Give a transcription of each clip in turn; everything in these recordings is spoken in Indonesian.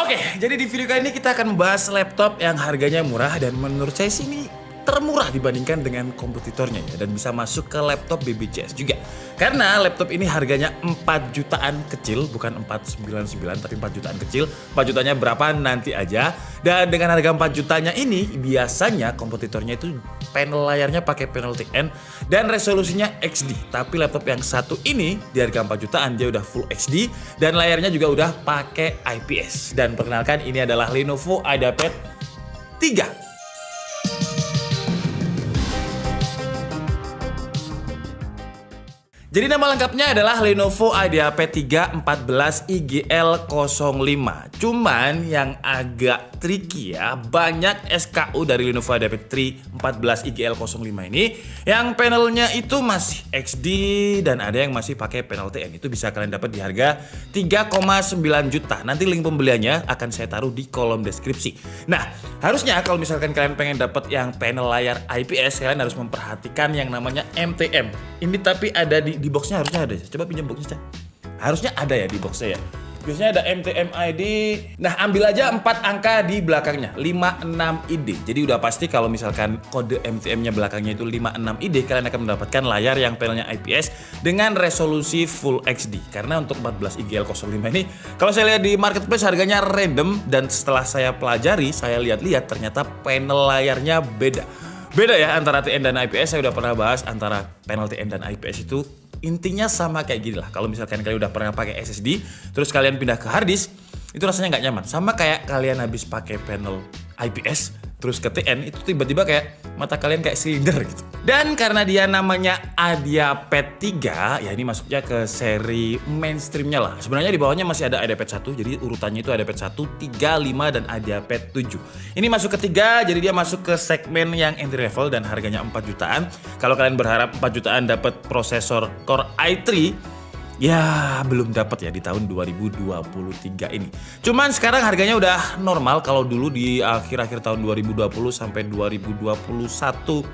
Oke, jadi di video kali ini kita akan membahas laptop yang harganya murah dan menurut saya sih ini termurah dibandingkan dengan kompetitornya ya, dan bisa masuk ke laptop BBCS juga. Karena laptop ini harganya 4 jutaan kecil, bukan 499 tapi 4 jutaan kecil. 4 jutanya berapa nanti aja. Dan dengan harga 4 jutanya ini biasanya kompetitornya itu panel layarnya pakai panel TN dan resolusinya XD. Tapi laptop yang satu ini di harga 4 jutaan dia udah full XD dan layarnya juga udah pakai IPS. Dan perkenalkan ini adalah Lenovo IdeaPad 3. Jadi nama lengkapnya adalah Lenovo IdeaPad 3 14 IGL05. Cuman yang agak tricky ya, banyak SKU dari Lenovo IdeaPad 3 14 IGL05 ini yang panelnya itu masih XD dan ada yang masih pakai panel TN. Itu bisa kalian dapat di harga 3,9 juta. Nanti link pembeliannya akan saya taruh di kolom deskripsi. Nah, harusnya kalau misalkan kalian pengen dapat yang panel layar IPS, kalian harus memperhatikan yang namanya MTM. Ini tapi ada di boxnya, harusnya ada. Coba pinjam boxnya, Cah. Harusnya ada ya di boxnya ya. Biasanya ada MTM ID. Nah, ambil aja 4 angka di belakangnya, 56 ID. Jadi udah pasti kalau misalkan kode MTM-nya belakangnya itu 56 ID, kalian akan mendapatkan layar yang panelnya IPS dengan resolusi Full HD. Karena untuk 14 IGL05 ini, kalau saya lihat di marketplace harganya random, dan setelah saya pelajari, saya lihat-lihat ternyata panel layarnya beda. Beda ya antara TN dan IPS. Saya udah pernah bahas antara panel TN dan IPS itu intinya sama kayak gini lah. Kalau misalkan kalian udah pernah pakai SSD terus kalian pindah ke hard disk, itu rasanya nggak nyaman. Sama kayak kalian habis pakai panel IPS terus ke TN, itu tiba-tiba kayak mata kalian kayak silinder gitu. Dan karena dia namanya IdeaPad 3, ya ini masuknya ke seri mainstreamnya lah. Sebenarnya di bawahnya masih ada IdeaPad 1, jadi urutannya itu IdeaPad 1, 3, 5, dan IdeaPad 7. Ini masuk ke 3, jadi dia masuk ke segmen yang entry level dan harganya 4 jutaan. Kalau kalian berharap 4 jutaan dapat prosesor Core i3, ya belum dapat ya di tahun 2023 ini. Cuman sekarang harganya udah normal. Kalau dulu di akhir-akhir tahun 2020 sampai 2021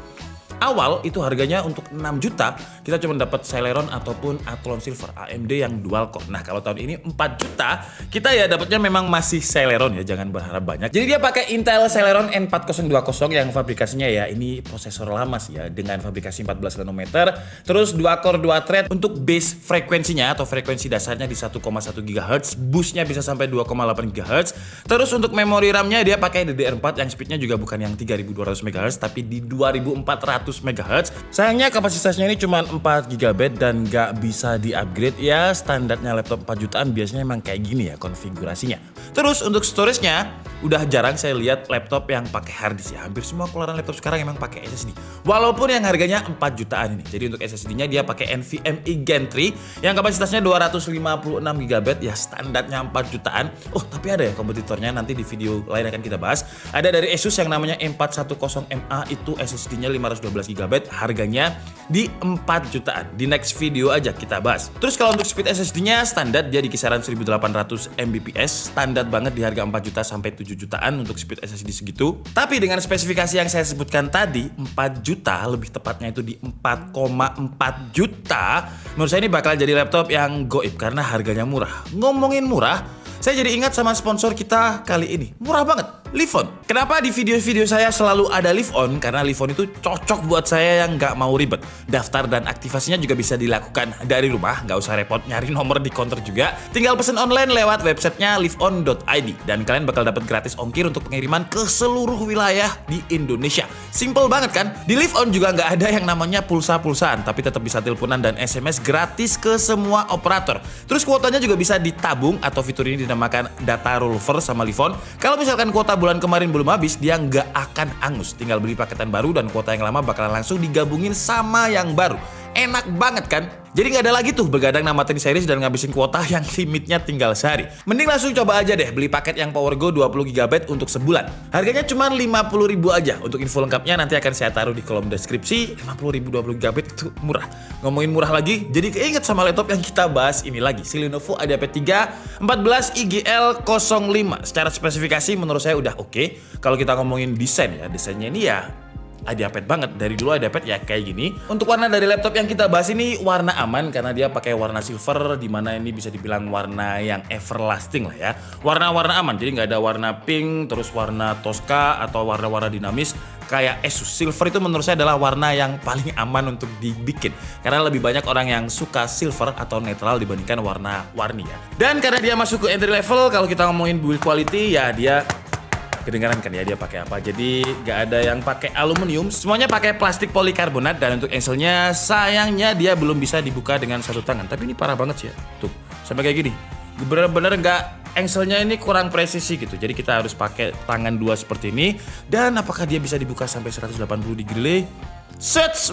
awal itu harganya untuk 6 juta kita cuma dapat Celeron ataupun Athlon Silver AMD yang dual core. Nah, kalau tahun ini 4 juta kita ya dapatnya memang masih Celeron ya, jangan berharap banyak. Jadi dia pakai Intel Celeron N4020 yang fabrikasinya ya ini prosesor lama sih ya, dengan fabrikasi 14 nanometer. Terus 2 core 2 thread. Untuk base frekuensinya atau frekuensi dasarnya di 1,1 GHz, boostnya bisa sampai 2,8 GHz. Terus untuk memori RAM-nya dia pakai DDR4 yang speednya juga bukan yang 3200 MHz tapi di 2400 MHz. Sayangnya kapasitasnya ini cuma 4 GB dan nggak bisa di-upgrade ya. Standarnya laptop 4 jutaan biasanya emang kayak gini ya konfigurasinya. Terus untuk storage-nya udah jarang saya lihat laptop yang pakai hard disk ya. Hampir semua keluaran laptop sekarang emang pakai SSD. Walaupun yang harganya 4 jutaan ini. Jadi untuk SSD-nya dia pakai NVMe Gen 3 yang kapasitasnya 256 GB ya, standarnya 4 jutaan. Oh, tapi ada ya kompetitornya, nanti di video lain akan kita bahas. Ada dari Asus yang namanya M410MA, itu SSD-nya 512 GB, harganya di 4 jutaan. Di next video aja kita bahas. Terus kalau untuk speed SSD-nya standar dia di kisaran 1800 Mbps, standar banget di harga 4 juta sampai 7 jutaan untuk speed SSD segitu. Tapi dengan spesifikasi yang saya sebutkan tadi, 4 juta, lebih tepatnya itu di 4,4 juta, menurut saya ini bakal jadi laptop yang goib karena harganya murah. Ngomongin murah, saya jadi ingat sama sponsor kita kali ini. Murah banget, Livon. Kenapa di video-video saya selalu ada Livon? Karena Livon itu cocok buat saya yang nggak mau ribet. Daftar dan aktivasinya juga bisa dilakukan dari rumah, nggak usah repot nyari nomor di counter juga. Tinggal pesen online lewat websitenya livon.id dan kalian bakal dapat gratis ongkir untuk pengiriman ke seluruh wilayah di Indonesia. Simple banget kan? Di Livon juga nggak ada yang namanya pulsa-pulsaan, tapi tetap bisa teleponan dan SMS gratis ke semua operator. Terus kuotanya juga bisa ditabung atau fitur ini dinamakan data rollover sama Livon. Kalau misalkan kuota bulan kemarin belum habis, dia nggak akan angus. Tinggal beli paketan baru dan kuota yang lama bakalan langsung digabungin sama yang baru. Enak banget kan? Jadi nggak ada lagi tuh begadang namatin series dan ngabisin kuota yang limitnya tinggal sehari. Mending langsung coba aja deh beli paket yang PowerGo 20 GB untuk sebulan. Harganya cuma 50.000 aja. Untuk info lengkapnya nanti akan saya taruh di kolom deskripsi. 50.000 20 GB itu murah. Ngomongin murah lagi, jadi keinget sama laptop yang kita bahas ini lagi, si Lenovo IdeaPad 3 14 IGL05. Secara spesifikasi menurut saya udah oke. Kalau kita ngomongin desain ya, desainnya ini ya IdeaPad banget. Dari dulu IdeaPad ya kayak gini. Untuk warna dari laptop yang kita bahas ini warna aman karena dia pakai warna silver, dimana ini bisa dibilang warna yang everlasting lah ya. Warna-warna aman, jadi nggak ada warna pink, terus warna Tosca atau warna-warna dinamis kayak Asus. Silver itu menurut saya adalah warna yang paling aman untuk dibikin karena lebih banyak orang yang suka silver atau netral dibandingkan warna-warni ya. Dan karena dia masuk ke entry level, kalau kita ngomongin build quality ya dia kedengaran kan ya dia pakai apa. Jadi nggak ada yang pakai aluminium, semuanya pakai plastik polikarbonat. Dan untuk engselnya sayangnya dia belum bisa dibuka dengan satu tangan. Tapi ini parah banget sih ya. Tuh, sampai kayak gini. Bener-bener nggak, engselnya ini kurang presisi gitu. Jadi kita harus pakai tangan dua seperti ini. Dan apakah dia bisa dibuka sampai 180 degree? Sets,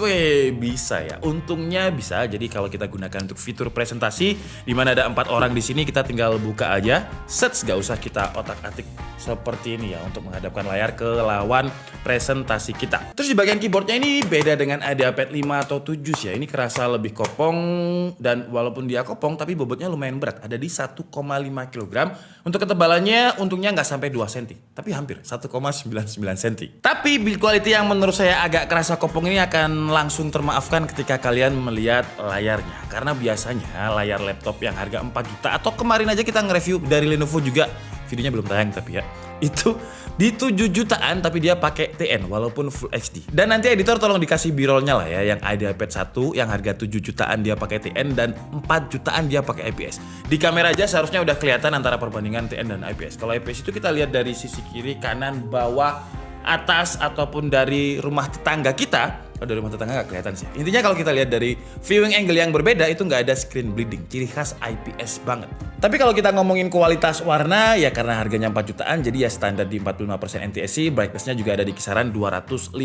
bisa ya. Untungnya bisa. Jadi kalau kita gunakan untuk fitur presentasi, di mana ada 4 orang di sini, kita tinggal buka aja. Sets, gak usah kita otak-atik seperti ini ya untuk menghadapkan layar ke lawan presentasi kita. Terus di bagian keyboardnya ini beda dengan IdeaPad 5 atau 7 ya. Ini kerasa lebih kopong dan walaupun dia kopong tapi bobotnya lumayan berat. Ada di 1,5 kg. Untuk ketebalannya untungnya nggak sampai 2 cm, tapi hampir 1,99 cm. Tapi build quality yang menurut saya agak kerasa kopong ini akan langsung termaafkan ketika kalian melihat layarnya. Karena biasanya layar laptop yang harga 4 juta atau kemarin aja kita nge-review dari Lenovo juga, videonya belum tayang tapi ya, itu di 7 jutaan tapi dia pakai TN walaupun Full HD. Dan nanti editor tolong dikasih b-rollnya lah ya, yang IdeaPad 1 yang harga 7 jutaan dia pakai TN dan 4 jutaan dia pakai IPS. Di kamera aja seharusnya udah kelihatan antara perbandingan TN dan IPS. Kalau IPS itu kita lihat dari sisi kiri, kanan, bawah, atas ataupun dari rumah tetangga kita. Kalau dari rumah tetangga nggak kelihatan sih. Intinya kalau kita lihat dari viewing angle yang berbeda itu nggak ada screen bleeding, ciri khas IPS banget. Tapi kalau kita ngomongin kualitas warna ya karena harganya 4 jutaan jadi ya standar di 45% NTSC, brightness-nya juga ada di kisaran 250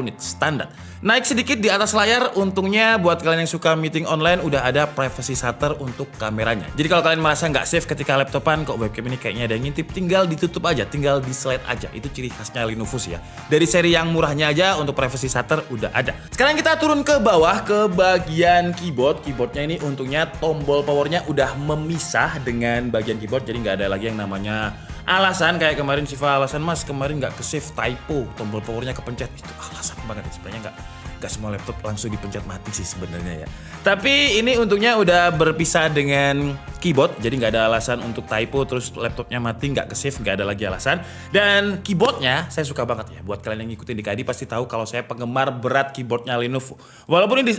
nit standar. Naik sedikit di atas layar, untungnya buat kalian yang suka meeting online udah ada privacy shutter untuk kameranya. Jadi kalau kalian merasa nggak safe ketika laptopan, kok webcam ini kayaknya ada yang ngintip, tinggal ditutup aja, tinggal di slide aja. Itu ciri khasnya Lenovo sih ya. Dari seri yang murahnya aja untuk privacy shutter udah ada. Sekarang kita turun ke bawah ke bagian keyboard. Keyboardnya ini untungnya tombol powernya udah memisah dengan bagian keyboard, jadi nggak ada lagi yang namanya alasan kayak kemarin Siva alasan mas kemarin nggak ke save typo tombol powernya kepencet. Itu alasan banget sebenarnya, nggak semua laptop langsung dipencet mati sih sebenarnya ya. Tapi ini untungnya udah berpisah dengan keyboard, jadi nggak ada alasan untuk typo terus laptopnya mati nggak ke save, nggak ada lagi alasan. Dan keyboardnya saya suka banget ya. Buat kalian yang ngikutin di KD pasti tahu kalau saya penggemar berat keyboardnya Lenovo. Walaupun ini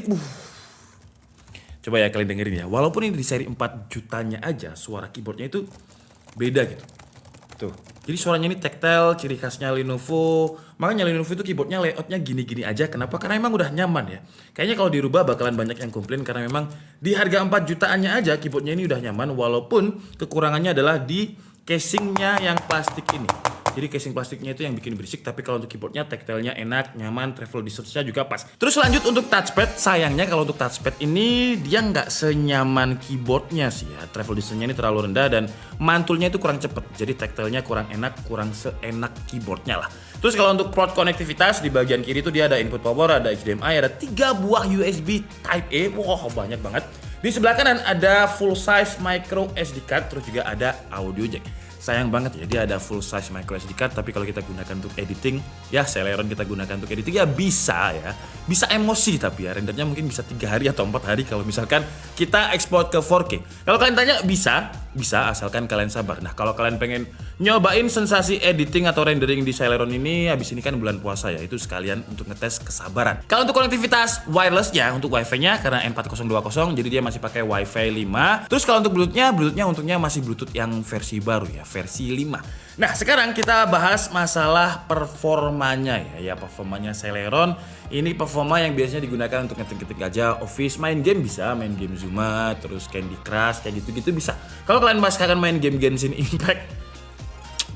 coba ya kalian dengerin ya. Walaupun ini di seri 4 jutanya aja, suara keyboardnya itu beda gitu. Tuh. Jadi suaranya ini tactile, ciri khasnya Lenovo. Makanya Lenovo itu keyboardnya layoutnya gini-gini aja. Kenapa? Karena emang udah nyaman ya. Kayaknya kalau dirubah bakalan banyak yang komplain karena memang di harga 4 jutaannya aja keyboardnya ini udah nyaman. Walaupun kekurangannya adalah di casingnya yang plastik ini. Jadi casing plastiknya itu yang bikin berisik, tapi kalau untuk keyboardnya tactile-nya enak, nyaman, travel distance-nya juga pas. Terus lanjut untuk touchpad, sayangnya kalau untuk touchpad ini dia nggak senyaman keyboardnya sih ya. Travel distance-nya ini terlalu rendah dan mantulnya itu kurang cepet. Jadi tactile-nya kurang enak, kurang seenak keyboardnya lah. Terus kalau untuk port konektivitas di bagian kiri itu dia ada input power, ada HDMI, ada 3 buah USB Type A. Wah, banyak banget. Di sebelah kanan ada full size micro SD card, terus juga ada audio jack. Sayang banget ya dia ada full size micro SD card, tapi kalau kita gunakan untuk editing ya Celeron kita gunakan untuk editing ya bisa ya. Bisa emosi tapi ya rendernya mungkin bisa 3 hari atau 4 hari kalau misalkan kita export ke 4K. Kalau kalian tanya bisa asalkan kalian sabar. Nah, kalau kalian pengen nyobain sensasi editing atau rendering di Celeron ini habis ini kan bulan puasa ya, itu sekalian untuk ngetes kesabaran. Kalau untuk konektivitas wirelessnya untuk Wi-Fi-nya karena N4020 jadi dia masih pakai Wi-Fi 5. Terus kalau untuk Bluetooth-nya untungnya masih Bluetooth yang versi baru ya, versi 5. Nah, sekarang kita bahas masalah performanya ya. Ya, performanya Celeron ini performa yang biasanya digunakan untuk ngetik-ngetik aja Office, main game bisa, main game Zuma, terus Candy Crush kayak gitu-gitu bisa. Kalau kalian misalkan main game Genshin Impact,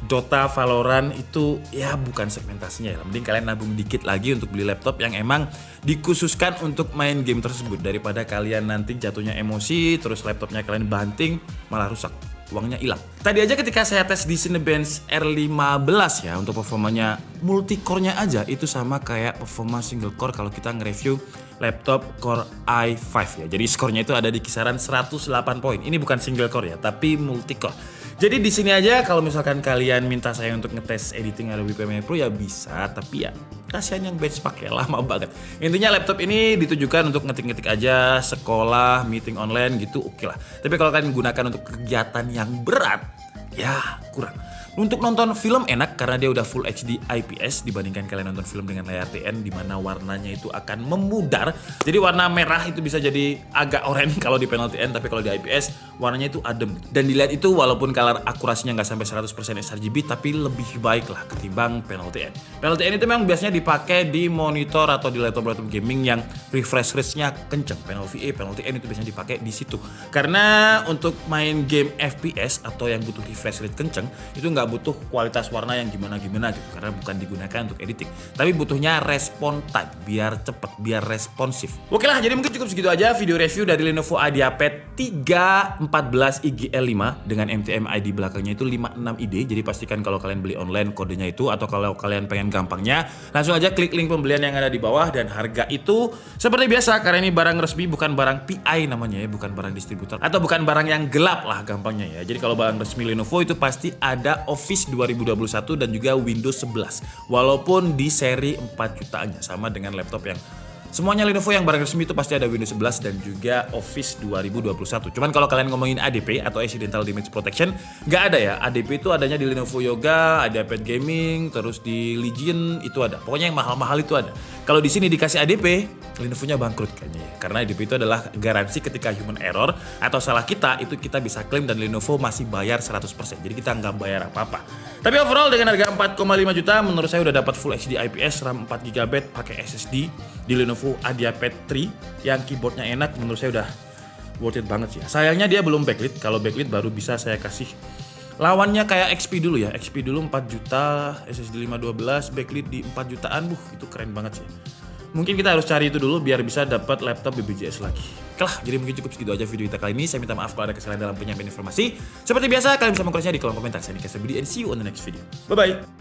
Dota, Valorant itu ya bukan segmentasinya ya. Mending kalian nabung dikit lagi untuk beli laptop yang emang dikhususkan untuk main game tersebut daripada kalian nanti jatuhnya emosi terus laptopnya kalian banting malah rusak. Uangnya hilang. Tadi aja ketika saya tes di Cinebench R15 ya untuk performanya multicore-nya aja itu sama kayak performa single core kalau kita nge-review laptop Core i5 ya. Jadi skornya itu ada di kisaran 108 poin. Ini bukan single core ya, tapi multi core. Jadi di sini aja kalau misalkan kalian minta saya untuk ngetes editing Adobe Premiere Pro ya bisa, tapi ya kasihan yang benchmark ya, lama banget. Intinya laptop ini ditujukan untuk ngetik-ngetik aja, sekolah, meeting online gitu, oke lah. Tapi kalau kalian gunakan untuk kegiatan yang berat, ya kurang. Untuk nonton film enak karena dia udah Full HD IPS dibandingkan kalian nonton film dengan layar TN di mana warnanya itu akan memudar. Jadi warna merah itu bisa jadi agak oranye kalau di panel TN, tapi kalau di IPS warnanya itu adem. Dan dilihat itu walaupun color akurasinya nggak sampai 100% sRGB tapi lebih baik lah ketimbang panel TN. Panel TN itu memang biasanya dipakai di monitor atau di laptop-laptop gaming yang refresh rate-nya kenceng. Panel VA, panel TN itu biasanya dipakai di situ. Karena untuk main game FPS atau yang butuh refresh rate kenceng itu nggak butuh kualitas warna yang gimana-gimana gitu karena bukan digunakan untuk editing, tapi butuhnya respon time biar cepet, biar responsif. Oke lah, jadi mungkin cukup segitu aja video review dari Lenovo IdeaPad 3 14 IGL5 dengan MTM ID belakangnya itu 56ID. Jadi pastikan kalau kalian beli online kodenya itu, atau kalau kalian pengen gampangnya langsung aja klik link pembelian yang ada di bawah. Dan harga itu seperti biasa karena ini barang resmi, bukan barang PI namanya ya, bukan barang distributor atau bukan barang yang gelap lah gampangnya ya. Jadi kalau barang resmi Lenovo itu pasti ada Office 2021 dan juga Windows 11. Walaupun di seri 4 jutaannya sama dengan laptop yang semuanya Lenovo yang barang resmi itu pasti ada Windows 11 dan juga Office 2021. Cuman kalau kalian ngomongin ADP atau Accidental Damage Protection, nggak ada ya. ADP itu adanya di Lenovo Yoga, ada iPad Gaming, terus di Legion itu ada. Pokoknya yang mahal-mahal itu ada. Kalau di sini dikasih ADP, Lenovo-nya bangkrut kayaknya ya. Karena ADP itu adalah garansi ketika human error atau salah kita, itu kita bisa klaim dan Lenovo masih bayar 100%. Jadi kita nggak bayar apa-apa. Tapi overall dengan harga 4,5 juta menurut saya udah dapat Full HD IPS, RAM 4GB, pakai SSD di Lenovo IdeaPad 3 yang keyboardnya enak. Menurut saya udah worth it banget sih. Sayangnya dia belum backlit. Kalau backlit baru bisa saya kasih lawannya kayak XP dulu ya. XP dulu 4 juta, SSD 512, backlit di 4 jutaan. Itu keren banget sih. Mungkin kita harus cari itu dulu biar bisa dapat laptop BBJS lagi. Oke lah, jadi mungkin cukup segitu aja video kita kali ini. Saya minta maaf kalau ada kesalahan dalam penyampaian informasi. Seperti biasa, kalian bisa mengkoreksinya di kolom komentar. Saya Nika Sabudi and see you on the next video. Bye-bye.